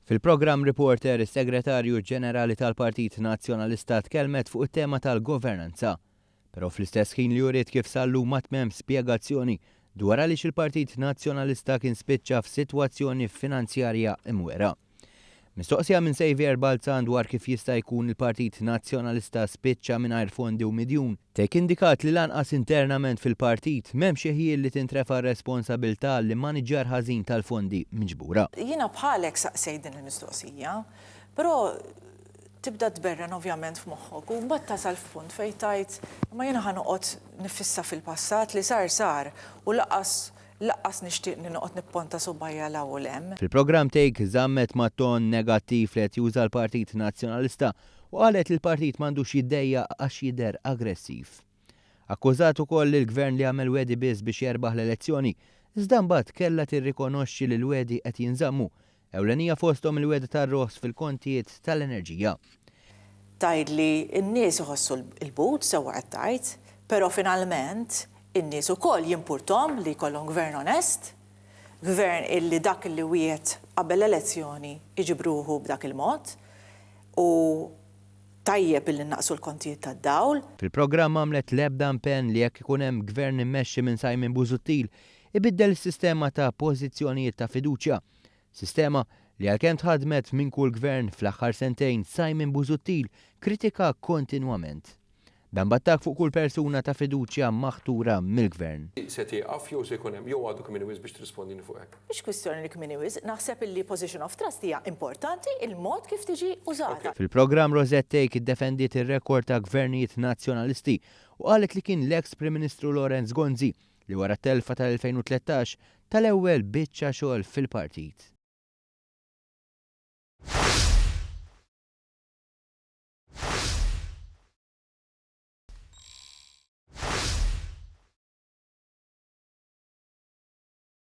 Fil-programm Reporter, is-Segretarju Ġenerali tal-Partit Nazzjonalista tkellmet fuq it-tema tal-governanza, però fl-istess ħin li juriet kif sallu ma tmem spjegazzjoni dwar għaliex il-Partit Nazzjonalista kien spiċċa f'sitwazzjoni finanzjarja imwera. Mistoqsija minn Xavier Balzan dwar kif jista' jkun il-Partit Nazzjonalista spiċċa mingħajr fondi u midjun, tek indikat li lanqas internament fil-partit m'hemm xi ħiel li tintrefa' responsabilità li maniġġar ħażin tal-fondi miġbura. Jiena bħalek saqsej din il-mistoqsija, però tibda tberren ovvjament f'moħħok u mbagħad tasal f'punt fejn tajt ma jiena ħanoqgħod nifissa fil-passat li sar u laqqas nixtieq li noqgħod nipponta subajja l-ewwel hemm. Fil-programm Take żammet ma' ton negattiv li qed juża l-Partit Nazzjonalista u qalet li l-partit m'għandux jiddejjaq għax jidher aggressiv. Akkużat ukoll li l-gvern li għamel wedi biss biex jerbaħ l-elezzjoni, iżda mbagħad kellha tirrikonoxxi li l-wedi qed jinżammu, ewlenija fosthom il-wedi tar-roħs fil-kontijiet tal-enerġija. Tgħid li n-nies iħossu l-but sewwa qed tgħid, però finalment in-nies ukoll jimpurtom li jkollhom gvern onest, gvern illi dak li wiet qabel l-elezzjoni iġibruhu b'dak il-mod u tajjeb illi naqsu l-kontijiet tad-dawl. Fil-programm għamlet l-ebda impenn li jekk ikun hemm gvern immexxi minn Simon Busuttil ibiddel is-sistema ta' pożizzjonijiet ta' fiduċja. Sistema li għalkemm tħadmet minn kull gvern fl-aħħar sentejn Simon Busuttil kritika kontinwament. Dan battak fuq kull persuna ta' fiduċja maħtura mill-gvern. Se tieqaf jew se jkun hemm jew għadu kmini wisq biex tirrispondini fuq hekk. Mhix kwistjoni li kmini wisq, naħseb illi position of trust hija importanti il-mod kif tiġi użata. Fil-programm Rosette Take iddefendiet ir-rekord ta' gvernijiet nazzjonalisti u qalet li kien l-eks Prim Ministru Lorenz Gonzi li wara t-telfa tal-2013 tal-ewwel biċċa xogħol fil-partit.